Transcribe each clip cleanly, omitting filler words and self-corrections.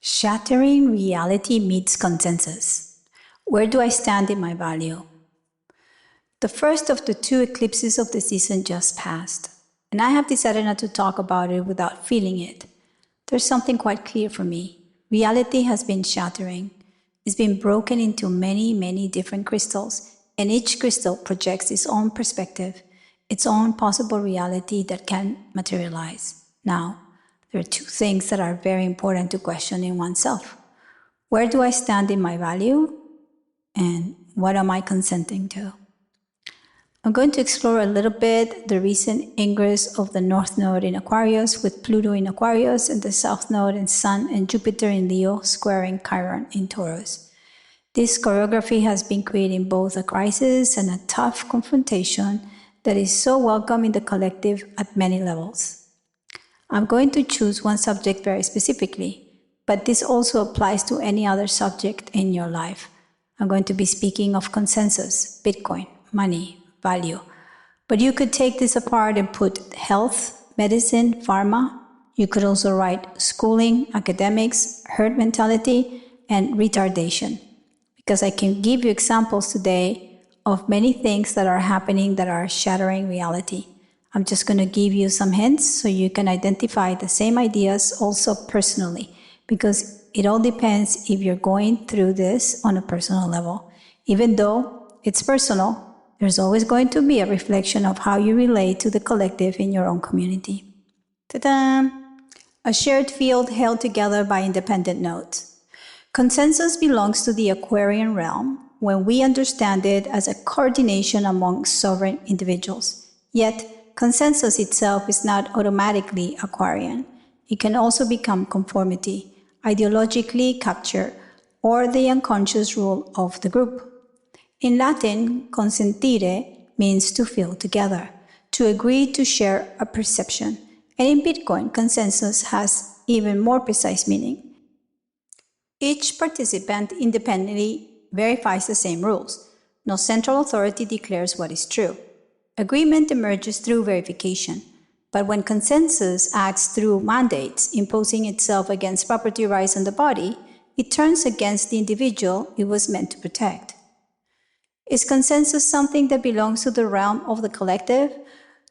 Shattering reality meets consensus. Where do I stand in my value? The first of the two eclipses of the season just passed, and I have decided not to talk about it without feeling it. There's something quite clear for me. Reality has been shattering. It's been broken into many different crystals, and each crystal projects its own perspective, its own possible reality that can materialize. Now, there are two things that are very important to question in oneself. Where do I stand in my value? And what am I consenting to? I'm going to explore a little bit the recent ingress of the North Node in Aquarius with Pluto in Aquarius and the South Node and Sun and Jupiter in Leo squaring Chiron in Taurus. This choreography has been creating both a crisis and a tough confrontation that is so welcome in the collective at many levels. I'm going to choose one subject very specifically, but this also applies to any other subject in your life. I'm going to be speaking of consensus, Bitcoin, money, value. But you could take this apart and put health, medicine, pharma. You could also write schooling, academics, herd mentality, and retardation. Because I can give you examples today of many things that are happening that are shattering reality. I'm just going to give you some hints so you can identify the same ideas also personally, because it all depends if you're going through this on a personal level. Even though it's personal, there's always going to be a reflection of how you relate to the collective in your own community. Ta-da! A shared field held together by independent nodes. Consensus belongs to the Aquarian realm when we understand it as a coordination among sovereign individuals. Yet, consensus itself is not automatically Aquarian. It can also become conformity, ideologically capture, or the unconscious rule of the group. In Latin, consentire means to feel together, to agree to share a perception. And in Bitcoin, consensus has even more precise meaning. Each participant independently verifies the same rules. No central authority declares what is true. Agreement emerges through verification. But when consensus acts through mandates, imposing itself against property rights on the body, it turns against the individual it was meant to protect. Is consensus something that belongs to the realm of the collective,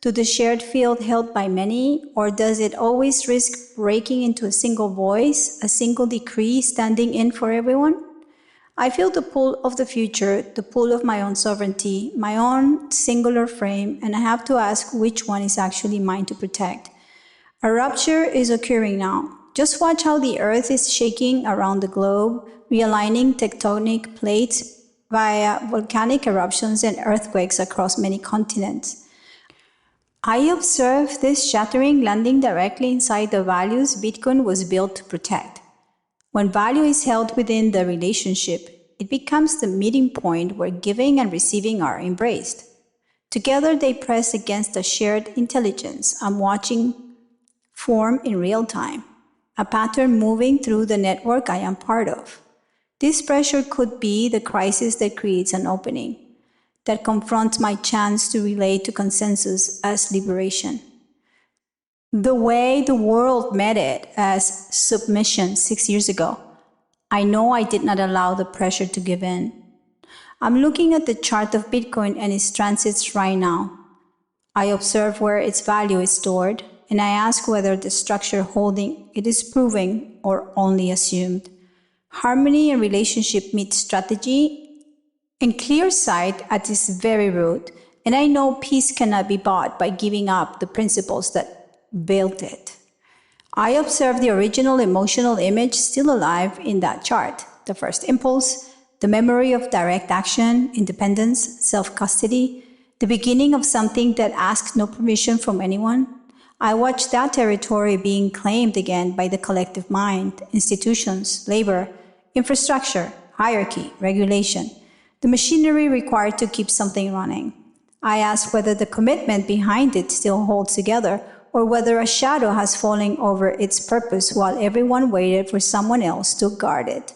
to the shared field held by many, or does it always risk breaking into a single voice, a single decree standing in for everyone? I feel the pull of the future, the pull of my own sovereignty, my own singular frame, and I have to ask which one is actually mine to protect. A rupture is occurring now. Just watch how the earth is shaking around the globe, realigning tectonic plates via volcanic eruptions and earthquakes across many continents. I observe this shattering landing directly inside the values Bitcoin was built to protect. When value is held within the relationship, it becomes the meeting point where giving and receiving are embraced. Together they press against a shared intelligence I'm watching form in real time, a pattern moving through the network I am part of. This pressure could be the crisis that creates an opening, that confronts my chance to relate to consensus as liberation. The way the world met it as submission 6 years ago, I know I did not allow the pressure to give in. I'm looking at the chart of Bitcoin and its transits right now. I observe where its value is stored, and I ask whether the structure holding it is proven or only assumed. Harmony and relationship meet strategy and clear sight at its very root, and I know peace cannot be bought by giving up the principles that built it. I observe the original emotional image still alive in that chart. The first impulse, the memory of direct action, independence, self-custody, the beginning of something that asked no permission from anyone. I watch that territory being claimed again by the collective mind, institutions, labor, infrastructure, hierarchy, regulation, the machinery required to keep something running. I ask whether the commitment behind it still holds together, or whether a shadow has fallen over its purpose while everyone waited for someone else to guard it.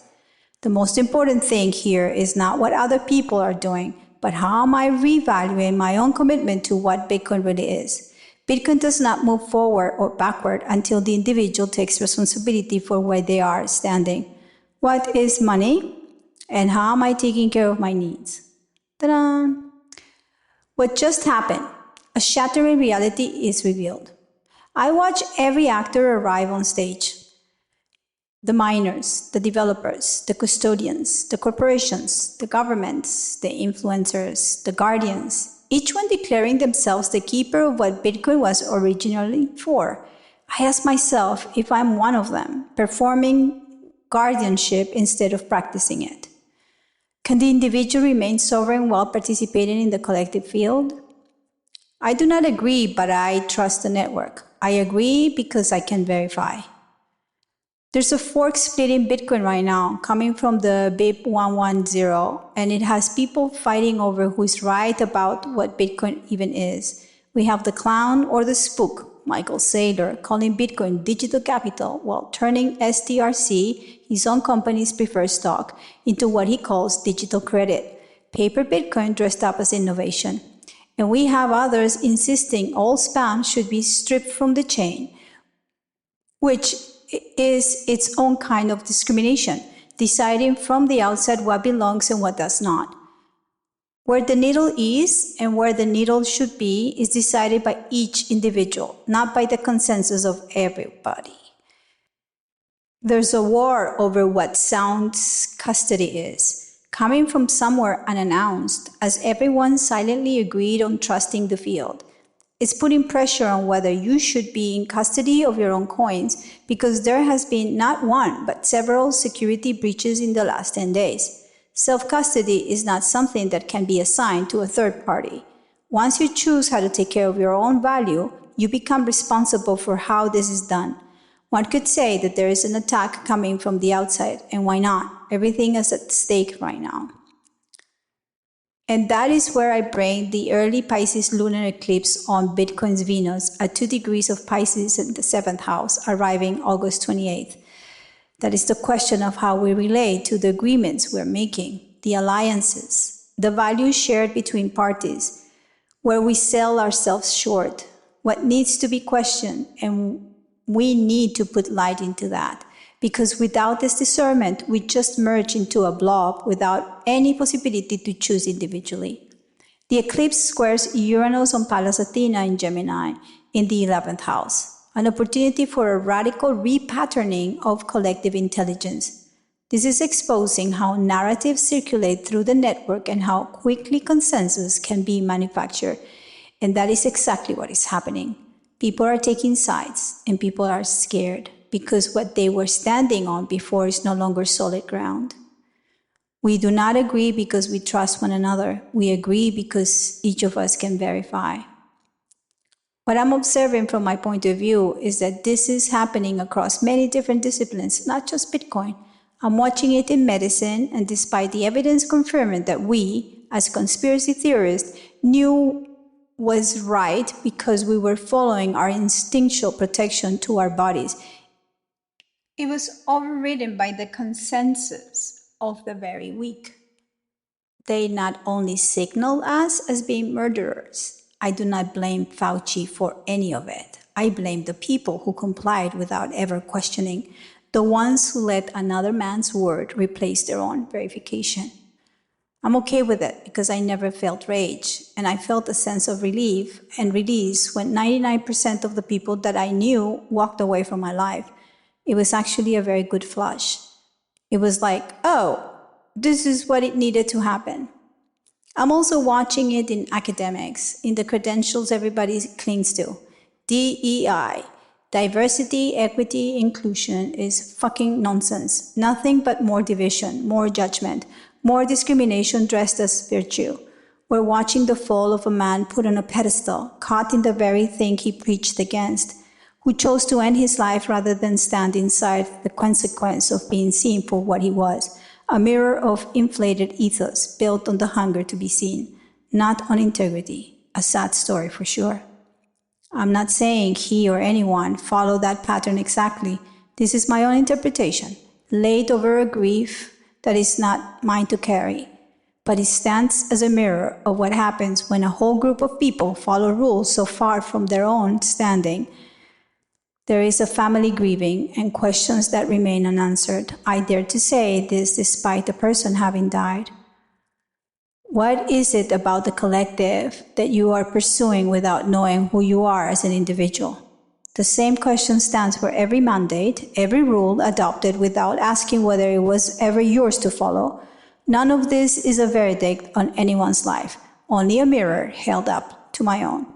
The most important thing here is not what other people are doing, but how am I revaluing my own commitment to what Bitcoin really is. Bitcoin does not move forward or backward until the individual takes responsibility for where they are standing. What is money? And how am I taking care of my needs? Ta-da! What just happened? A shattering reality is revealed. I watch every actor arrive on stage. The miners, the developers, the custodians, the corporations, the governments, the influencers, the guardians, each one declaring themselves the keeper of what Bitcoin was originally for. I ask myself if I'm one of them, performing guardianship instead of practicing it. Can the individual remain sovereign while participating in the collective field? I do not agree, but I trust the network. I agree because I can verify. There's a fork split in Bitcoin right now, coming from the BIP 110, and it has people fighting over who's right about what Bitcoin even is. We have the clown or the spook, Michael Saylor, calling Bitcoin digital capital while turning STRC, his own company's preferred stock, into what he calls digital credit, paper Bitcoin dressed up as innovation. And we have others insisting all spam should be stripped from the chain, which is its own kind of discrimination, deciding from the outset what belongs and what does not. Where the needle is and where the needle should be is decided by each individual, not by the consensus of everybody. There's a war over what sounds custody is, coming from somewhere unannounced, as everyone silently agreed on trusting the field. It's putting pressure on whether you should be in custody of your own coins because there has been not one, but several security breaches in the last 10 days. Self-custody is not something that can be assigned to a third party. Once you choose how to take care of your own value, you become responsible for how this is done. One could say that there is an attack coming from the outside, and why not? Everything is at stake right now. And that is where I bring the early Pisces lunar eclipse on Bitcoin's Venus at 2 degrees of Pisces in the 7th house, arriving August 28th. That is the question of how we relate to the agreements we're making, the alliances, the values shared between parties, where we sell ourselves short, what needs to be questioned, and we need to put light into that. Because without this discernment, we just merge into a blob without any possibility to choose individually. The eclipse squares Uranus on Pallas Athena in Gemini in the 11th house, an opportunity for a radical repatterning of collective intelligence. This is exposing how narratives circulate through the network and how quickly consensus can be manufactured. And that is exactly what is happening. People are taking sides, and people are scared, because what they were standing on before is no longer solid ground. We do not agree because we trust one another. We agree because each of us can verify. What I'm observing from my point of view is that this is happening across many different disciplines, not just Bitcoin. I'm watching it in medicine, and despite the evidence confirming that we, as conspiracy theorists, knew was right because we were following our instinctual protection to our bodies, it was overridden by the consensus of the very weak. They not only signal us as being murderers. I do not blame Fauci for any of it. I blame the people who complied without ever questioning, the ones who let another man's word replace their own verification. I'm okay with it because I never felt rage, and I felt a sense of relief and release when 99% of the people that I knew walked away from my life. It was actually a very good flush. It was like, oh, this is what it needed to happen. I'm also watching it in academics, in the credentials everybody clings to. DEI, diversity, equity, inclusion, is fucking nonsense. Nothing but more division, more judgment, more discrimination dressed as virtue. We're watching the fall of a man put on a pedestal, caught in the very thing he preached against, who chose to end his life rather than stand inside the consequence of being seen for what he was, a mirror of inflated ethos built on the hunger to be seen, not on integrity. A sad story for sure. I'm not saying he or anyone followed that pattern exactly. This is my own interpretation, laid over a grief that is not mine to carry. but it stands as a mirror of what happens when a whole group of people follow rules so far from their own standing. There is a family grieving and questions that remain unanswered. I dare to say this despite the person having died. What is it about the collective that you are pursuing without knowing who you are as an individual? The same question stands for every mandate, every rule adopted without asking whether it was ever yours to follow. None of this is a verdict on anyone's life, only a mirror held up to my own.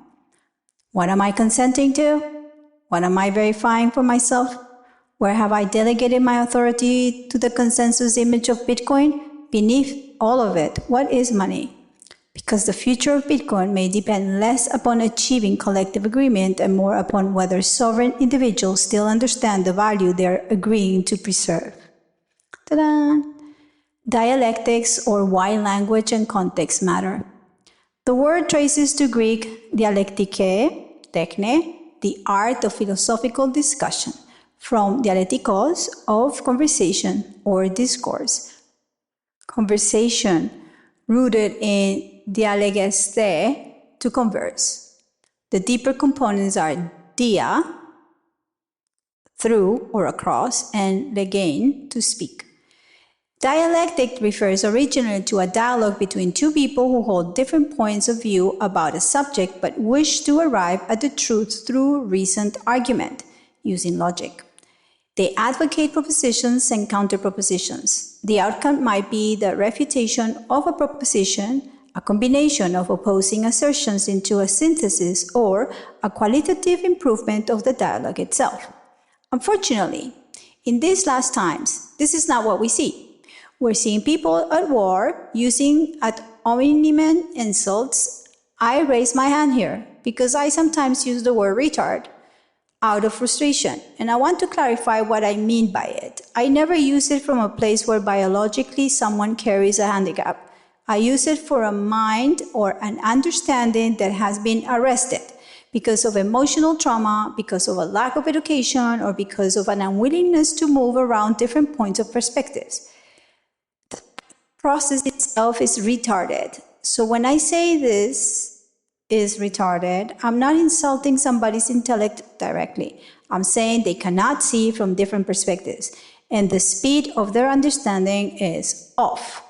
What am I consenting to? What am I verifying for myself? Where have I delegated my authority to the consensus image of Bitcoin? Beneath all of it, what is money? Because the future of Bitcoin may depend less upon achieving collective agreement and more upon whether sovereign individuals still understand the value they are agreeing to preserve. Ta-da! Dialectics, or why language and context matter. The word traces to Greek dialektike, techne, the art of philosophical discussion, from dialektikos, of conversation or discourse. Conversation, rooted in dialegeste, to converse. The deeper components are dia, through or across, and legein, to speak. Dialectic refers originally to a dialogue between two people who hold different points of view about a subject but wish to arrive at the truth through reasoned argument, using logic. They advocate propositions and counter-propositions. The outcome might be the refutation of a proposition, a combination of opposing assertions into a synthesis, or a qualitative improvement of the dialogue itself. Unfortunately, in these last times, this is not what we see. We're seeing people at war using ad hominem insults. I raise my hand here because I sometimes use the word retard out of frustration, and I want to clarify what I mean by it. I never use it from a place where biologically someone carries a handicap. I use it for a mind or an understanding that has been arrested because of emotional trauma, because of a lack of education, or because of an unwillingness to move around different points of perspectives. The process itself is retarded. So when I say this is retarded, I'm not insulting somebody's intellect directly. I'm saying they cannot see from different perspectives, and the speed of their understanding is off.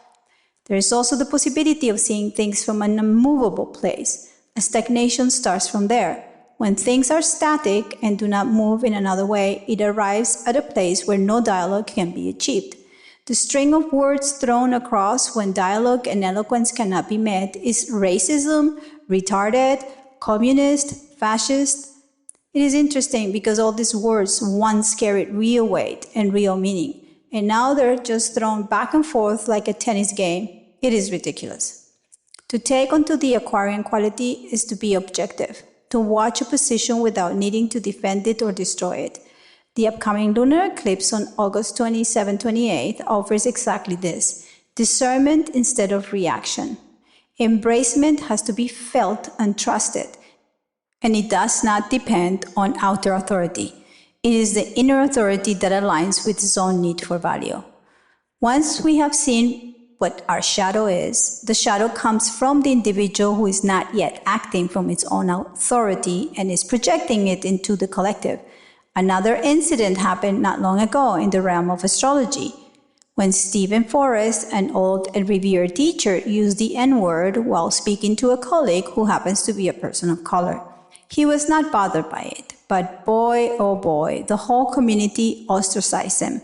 There is also the possibility of seeing things from an unmovable place. A stagnation starts from there. When things are static and do not move in another way, it arrives at a place where no dialogue can be achieved. The string of words thrown across when dialogue and eloquence cannot be met is racism, retarded, communist, fascist. It is interesting because all these words once carried real weight and real meaning, and now they're just thrown back and forth like a tennis game. It is ridiculous. To take onto the Aquarian quality is to be objective, to watch a position without needing to defend it or destroy it. The upcoming lunar eclipse on August 27-28 offers exactly this: discernment instead of reaction. Embracement has to be felt and trusted, and it does not depend on outer authority. It is the inner authority that aligns with its own need for value. Once we have seen what our shadow is, the shadow comes from the individual who is not yet acting from its own authority and is projecting it into the collective. Another incident happened not long ago in the realm of astrology, when Stephen Forrest, an old and revered teacher, used the N-word while speaking to a colleague who happens to be a person of color. He was not bothered by it, but boy, oh boy, the whole community ostracized him.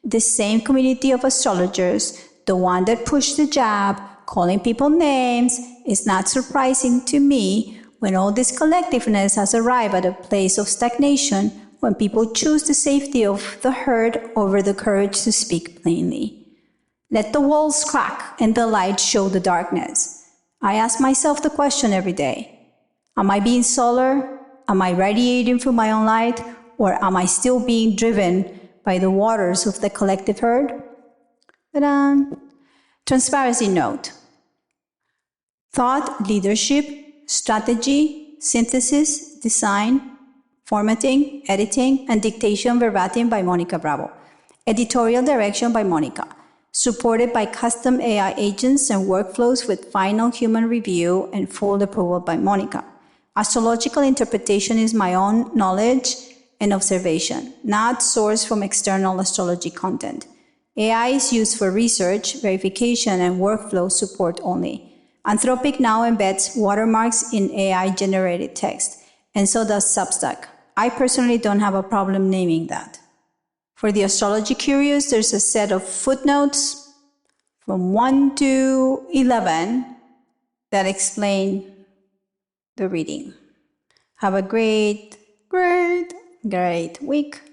The same community of astrologers, the one that pushed the jab, calling people names, is not surprising to me when all this collectiveness has arrived at a place of stagnation, when people choose the safety of the herd over the courage to speak plainly. Let the walls crack and the light show the darkness. I ask myself the question every day: am I being solar? Am I radiating through my own light? Or am I still being driven by the waters of the collective herd? Ta-da! Transparency note. Thought, leadership, strategy, synthesis, design, formatting, editing, and dictation verbatim by Monica Bravo. Editorial direction by Monica. supported by custom AI agents and workflows with final human review and full approval by Monica. Astrological interpretation is my own knowledge and observation, not sourced from external astrology content. AI is used for research, verification, and workflow support only. Anthropic now embeds watermarks in AI-generated text, and so does Substack. I personally don't have a problem naming that. For the astrology curious, there's a set of footnotes from 1 to 11 that explain the reading. Have a great week.